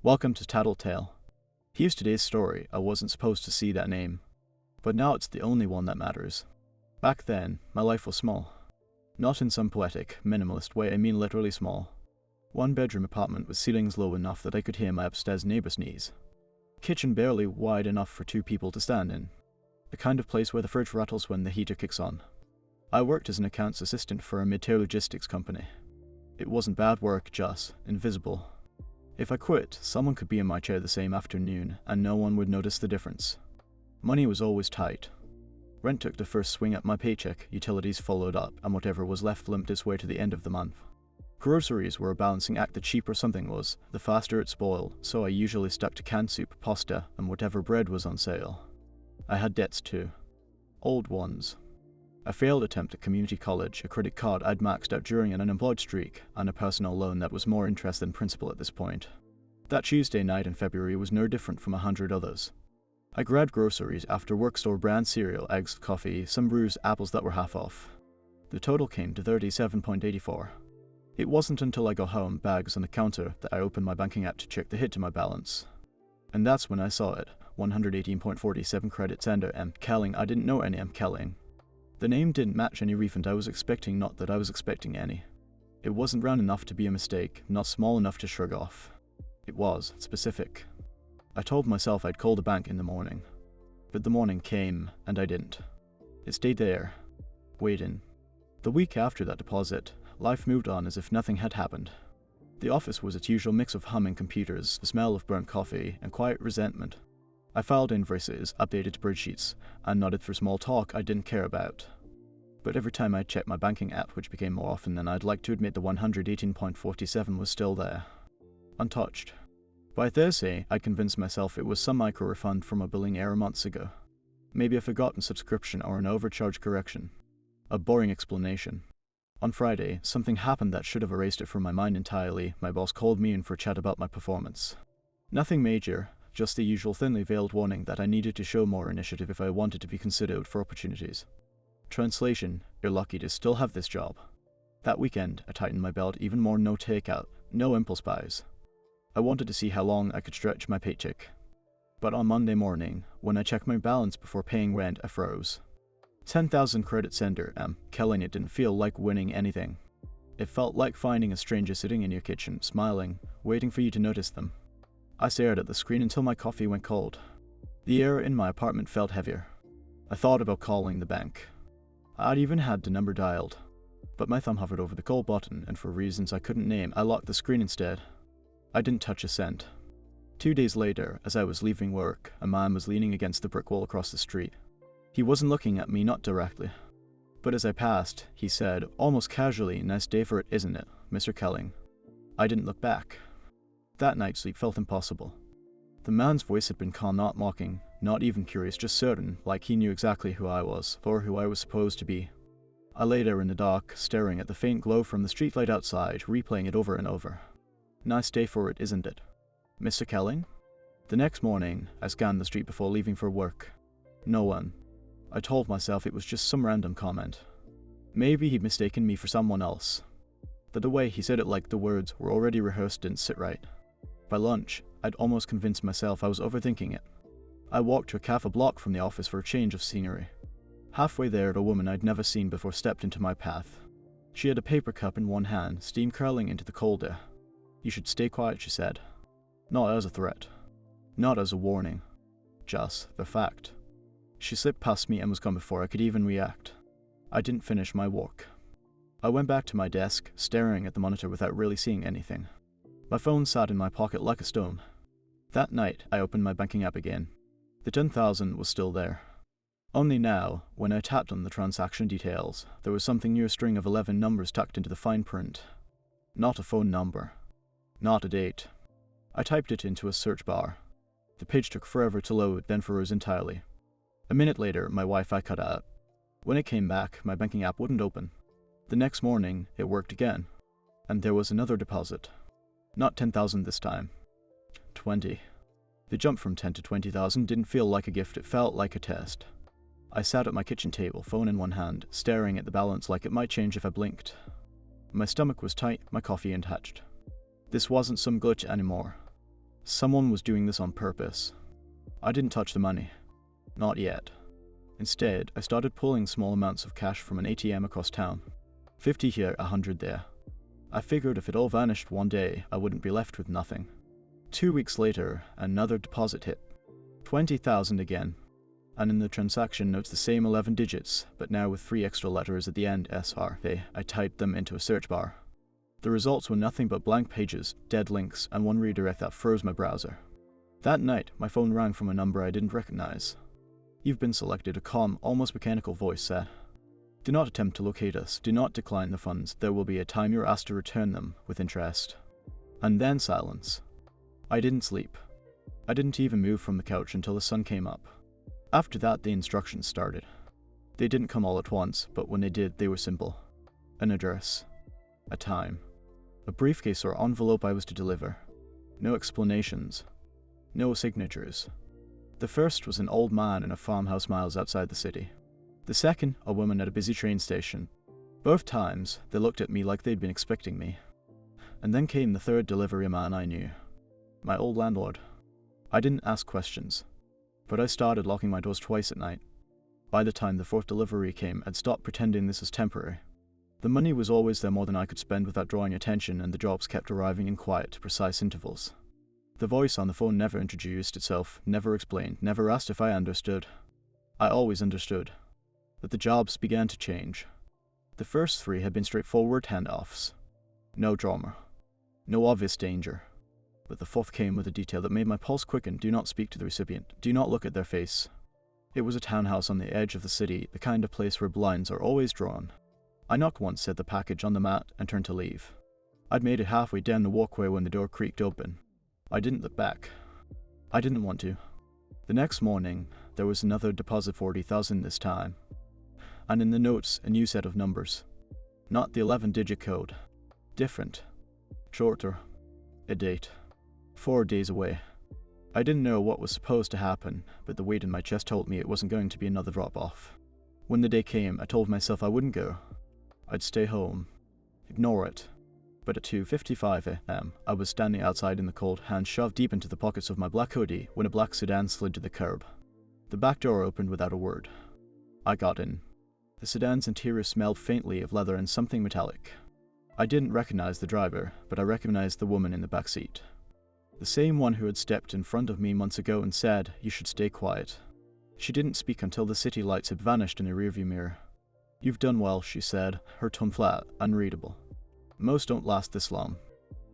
Welcome to Tattletale. Here's today's story. I wasn't supposed to see that name, but now it's the only one that matters. Back then, my life was small. Not in some poetic, minimalist way, I mean literally small. One-bedroom apartment with ceilings low enough that I could hear my upstairs neighbor sneeze. Kitchen barely wide enough for two people to stand in. The kind of place where the fridge rattles when the heater kicks on. I worked as an accounts assistant for a mid-tier logistics company. It wasn't bad work, just invisible. If I quit, someone could be in my chair the same afternoon, and no one would notice the difference. Money was always tight. Rent took the first swing at my paycheck, utilities followed up, and whatever was left limped its way to the end of the month. Groceries were a balancing act. The cheaper something was, the faster it spoiled, so I usually stuck to canned soup, pasta, and whatever bread was on sale. I had debts too. Old ones. A failed attempt at community college, a credit card I'd maxed out during an unemployed streak, and a personal loan that was more interest than principal at this point. That Tuesday night in February was no different from 100 others. I grabbed groceries after work, store brand cereal, eggs, coffee, some brews, apples that were half off. The total came to $37.84. It wasn't until I got home, bags on the counter, that I opened my banking app to check the hit to my balance. And that's when I saw it, 118.47 credits under M. Kelling. I didn't know any M. Kelling. The name didn't match any refund I was expecting, not that I was expecting any. It wasn't round enough to be a mistake, not small enough to shrug off. It was specific. I told myself I'd call the bank in the morning. But the morning came, and I didn't. It stayed there, waiting. The week after that deposit, life moved on as if nothing had happened. The office was its usual mix of humming computers, the smell of burnt coffee, and quiet resentment. I filed invoices, updated spreadsheets, and nodded for small talk I didn't care about. But every time I checked my banking app, which became more often than I'd like to admit, the 118.47 was still there. Untouched. By Thursday, I convinced myself it was some micro-refund from a billing error months ago. Maybe a forgotten subscription or an overcharge correction. A boring explanation. On Friday, something happened that should have erased it from my mind entirely. My boss called me in for a chat about my performance. Nothing major, just the usual thinly veiled warning that I needed to show more initiative if I wanted to be considered for opportunities. Translation: you're lucky to still have this job. That weekend, I tightened my belt even more. No takeout, no impulse buys. I wanted to see how long I could stretch my paycheck. But on Monday morning, when I checked my balance before paying rent, I froze. 10,000 credits under M. Kelling. It didn't feel like winning anything. It felt like finding a stranger sitting in your kitchen, smiling, waiting for you to notice them. I stared at the screen until my coffee went cold. The air in my apartment felt heavier. I thought about calling the bank. I'd even had the number dialed. But my thumb hovered over the call button, and for reasons I couldn't name, I locked the screen instead. I didn't touch a cent. 2 days later, as I was leaving work, a man was leaning against the brick wall across the street. He wasn't looking at me, not directly. But as I passed, he said, almost casually, "Nice day for it, isn't it, Mr. Kelling?" I didn't look back. That night's sleep felt impossible. The man's voice had been calm, not mocking, not even curious, just certain, like he knew exactly who I was, or who I was supposed to be. I lay there in the dark, staring at the faint glow from the streetlight outside, replaying it over and over. Nice day for it, isn't it, Mr. Kelling? The next morning, I scanned the street before leaving for work. No one. I told myself it was just some random comment. Maybe he'd mistaken me for someone else. But the way he said it, like the words were already rehearsed, didn't sit right. By lunch, I'd almost convinced myself I was overthinking it. I walked to a cafe a block from the office for a change of scenery. Halfway there, a woman I'd never seen before stepped into my path. She had a paper cup in one hand, steam curling into the cold air. "You should stay quiet," she said. Not as a threat. Not as a warning. Just the fact. She slipped past me and was gone before I could even react. I didn't finish my walk. I went back to my desk, staring at the monitor without really seeing anything. My phone sat in my pocket like a stone. That night, I opened my banking app again. The 10,000 was still there. Only now, when I tapped on the transaction details, there was something near a string of 11 numbers tucked into the fine print. Not a phone number. Not a date. I typed it into a search bar. The page took forever to load, then froze entirely. A minute later, my Wi-Fi cut out. When it came back, my banking app wouldn't open. The next morning, it worked again. And there was another deposit. Not 10,000 this time. 20. The jump from 10 to 20,000 didn't feel like a gift, it felt like a test. I sat at my kitchen table, phone in one hand, staring at the balance like it might change if I blinked. My stomach was tight, my coffee untouched. This wasn't some glitch anymore. Someone was doing this on purpose. I didn't touch the money. Not yet. Instead, I started pulling small amounts of cash from an ATM across town. 50 here, 100 there. I figured if it all vanished one day, I wouldn't be left with nothing. 2 weeks later, another deposit hit. 20,000 again. And in the transaction notes the same 11 digits, but now with 3 extra letters at the end, SRP. I typed them into a search bar. The results were nothing but blank pages, dead links, and one redirect that froze my browser. That night, my phone rang from a number I didn't recognize. "You've been selected," a calm, almost mechanical voice said. "Do not attempt to locate us. Do not decline the funds. There will be a time you're asked to return them, with interest." And then silence. I didn't sleep. I didn't even move from the couch until the sun came up. After that, the instructions started. They didn't come all at once, but when they did, they were simple. An address. A time. A briefcase or envelope I was to deliver. No explanations. No signatures. The first was an old man in a farmhouse miles outside the city. The second, a woman at a busy train station. Both times, they looked at me like they'd been expecting me. And then came the third delivery man I knew. My old landlord. I didn't ask questions, but I started locking my doors twice at night. By the time the fourth delivery came, I'd stopped pretending this was temporary. The money was always there, more than I could spend without drawing attention, and the jobs kept arriving in quiet, precise intervals. The voice on the phone never introduced itself, never explained, never asked if I understood. I always understood. That the jobs began to change. The first 3 had been straightforward handoffs. No drama. No obvious danger. But the fourth came with a detail that made my pulse quicken. Do not speak to the recipient. Do not look at their face. It was a townhouse on the edge of the city, the kind of place where blinds are always drawn. I knocked once, set the package on the mat, and turned to leave. I'd made it halfway down the walkway when the door creaked open. I didn't look back. I didn't want to. The next morning, there was another deposit, 40,000 this time. And in the notes, a new set of numbers. Not the 11-digit code. Different. Shorter. A date. 4 days away. I didn't know what was supposed to happen, but the weight in my chest told me it wasn't going to be another drop-off. When the day came, I told myself I wouldn't go. I'd stay home. Ignore it. But at 2:55 a.m., I was standing outside in the cold, hands shoved deep into the pockets of my black hoodie, when a black sedan slid to the curb. The back door opened without a word. I got in. The sedan's interior smelled faintly of leather and something metallic. I didn't recognize the driver, but I recognized the woman in the back seat. The same one who had stepped in front of me months ago and said, "You should stay quiet." She didn't speak until the city lights had vanished in a rearview mirror. "You've done well," she said, her tone flat, unreadable. "Most don't last this long."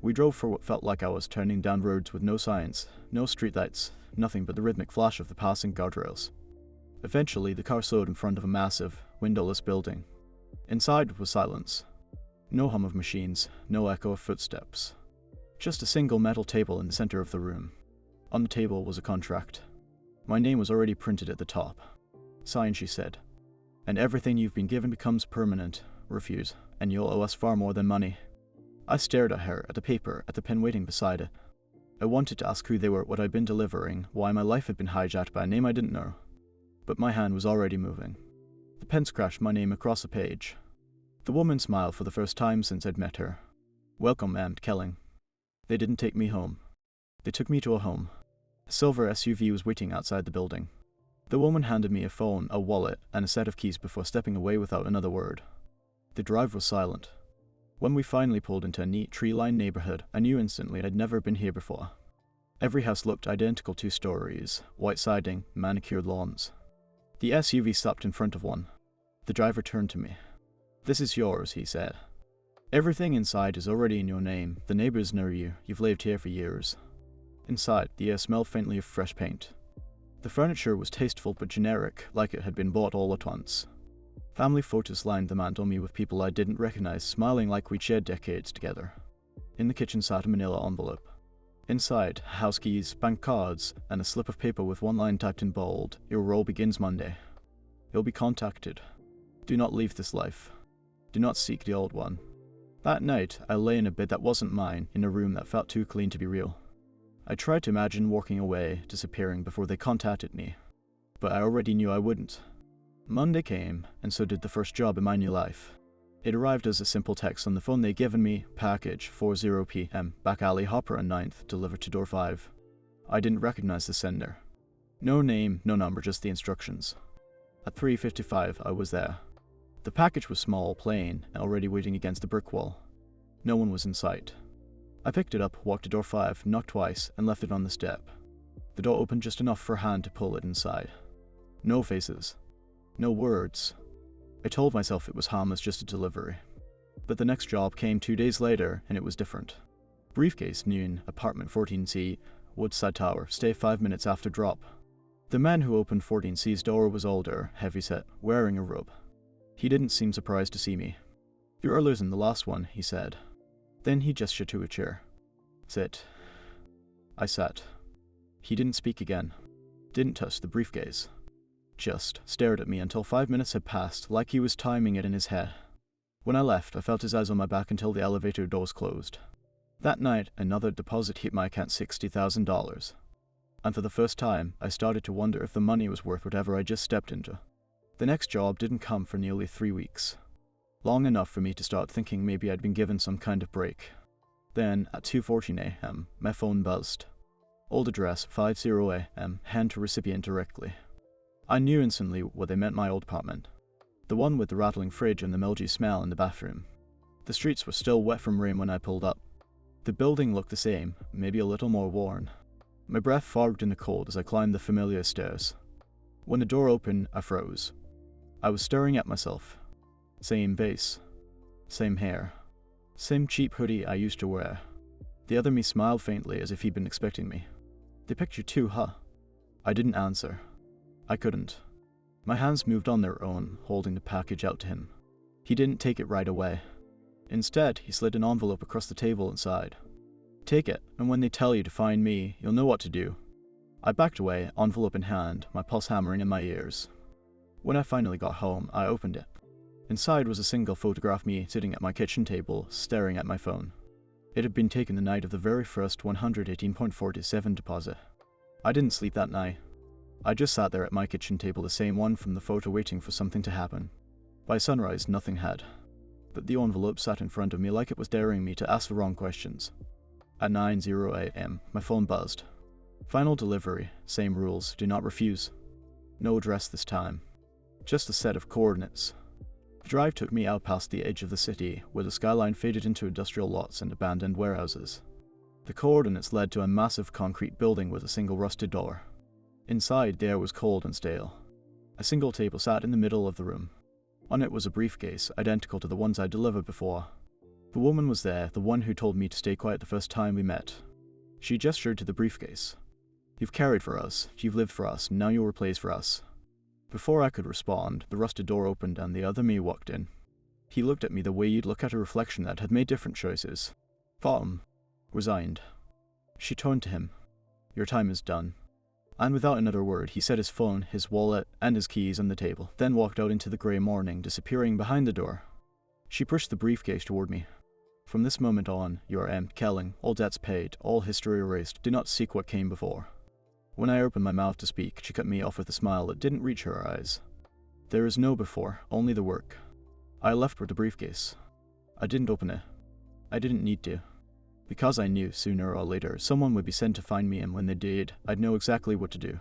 We drove for what felt like I was turning down roads with no signs, no streetlights, nothing but the rhythmic flash of the passing guardrails. Eventually, the car slowed in front of a massive, windowless building. Inside was silence. No hum of machines, no echo of footsteps. Just a single metal table in the center of the room. On the table was a contract. My name was already printed at the top. "Sign," she said. "And everything you've been given becomes permanent. Refuse, and you'll owe us far more than money." I stared at her, at the paper, at the pen waiting beside it. I wanted to ask who they were, what I'd been delivering, why my life had been hijacked by a name I didn't know. But my hand was already moving. The pen scratched my name across a page. The woman smiled for the first time since I'd met her. "Welcome, Aunt Kelling." They didn't take me home. They took me to a home. A silver SUV was waiting outside the building. The woman handed me a phone, a wallet, and a set of keys before stepping away without another word. The drive was silent. When we finally pulled into a neat, tree-lined neighborhood, I knew instantly I'd never been here before. Every house looked identical, 2 stories, white siding, manicured lawns. The SUV stopped in front of one. The driver turned to me. "This is yours," he said. "Everything inside is already in your name. The neighbors know you. You've lived here for years." Inside, the air smelled faintly of fresh paint. The furniture was tasteful but generic, like it had been bought all at once. Family photos lined the mantel me with people I didn't recognize, smiling like we'd shared decades together. In the kitchen sat a manila envelope. Inside, house keys, bank cards, and a slip of paper with one line typed in bold, "Your role begins Monday. You'll be contacted. Do not leave this life. Do not seek the old one." That night, I lay in a bed that wasn't mine, in a room that felt too clean to be real. I tried to imagine walking away, disappearing before they contacted me. But I already knew I wouldn't. Monday came, and so did the first job in my new life. It arrived as a simple text on the phone they'd given me, package 40 p.m., back alley Hopper and 9th, delivered to door 5. I didn't recognize the sender. No name, no number, just the instructions. At 3:55, I was there. The package was small, plain, and already waiting against the brick wall. No one was in sight. I picked it up, walked to door 5, knocked twice, and left it on the step. The door opened just enough for a hand to pull it inside. No faces. No words. I told myself it was harmless, just a delivery. But the next job came 2 days later, and it was different. Briefcase, noon, apartment 14C, Woodside Tower, stay 5 minutes after drop. The man who opened 14C's door was older, heavyset, wearing a robe. He didn't seem surprised to see me. "You're earlier than the last one," he said. Then he gestured to a chair. "Sit." I sat. He didn't speak again. Didn't touch the briefcase. Just stared at me until 5 minutes had passed, like he was timing it in his head. When I left, I felt his eyes on my back until the elevator doors closed. That night, another deposit hit my account, $60,000. And for the first time, I started to wonder if the money was worth whatever I just stepped into. The next job didn't come for nearly 3 weeks. Long enough for me to start thinking maybe I'd been given some kind of break. Then, at 2:14 a.m., my phone buzzed. Old address, 50 a.m., hand to recipient directly. I knew instantly what they meant, my old apartment. The one with the rattling fridge and the mildew smell in the bathroom. The streets were still wet from rain when I pulled up. The building looked the same, maybe a little more worn. My breath fogged in the cold as I climbed the familiar stairs. When the door opened, I froze. I was staring at myself. Same face. Same hair. Same cheap hoodie I used to wear. The other me smiled faintly as if he'd been expecting me. "They picked you too, huh?" I didn't answer. I couldn't. My hands moved on their own, holding the package out to him. He didn't take it right away. Instead, he slid an envelope across the table inside. "Take it, and when they tell you to find me, you'll know what to do." I backed away, envelope in hand, my pulse hammering in my ears. When I finally got home, I opened it. Inside was a single photograph of me sitting at my kitchen table, staring at my phone. It had been taken the night of the very first 118.47 deposit. I didn't sleep that night. I just sat there at my kitchen table, the same one from the photo, waiting for something to happen. By sunrise, nothing had. But the envelope sat in front of me like it was daring me to ask the wrong questions. At 9:08 a.m., my phone buzzed. Final delivery, same rules, do not refuse. No address this time. Just a set of coordinates. The drive took me out past the edge of the city, where the skyline faded into industrial lots and abandoned warehouses. The coordinates led to a massive concrete building with a single rusted door. Inside, the air was cold and stale. A single table sat in the middle of the room. On it was a briefcase, identical to the ones I'd delivered before. The woman was there, the one who told me to stay quiet the first time we met. She gestured to the briefcase. "You've carried for us, you've lived for us, now you'll replace for us." Before I could respond, the rusted door opened and the other me walked in. He looked at me the way you'd look at a reflection that had made different choices. Bottom. Resigned. She turned to him. "Your time is done." And without another word, he set his phone, his wallet, and his keys on the table, then walked out into the grey morning, disappearing behind the door. She pushed the briefcase toward me. "From this moment on, you are M. Kelling, all debts paid, all history erased, do not seek what came before." When I opened my mouth to speak, she cut me off with a smile that didn't reach her eyes. "There is no before, only the work." I left with the briefcase. I didn't open it. I didn't need to. Because I knew, sooner or later, someone would be sent to find me, and when they did, I'd know exactly what to do.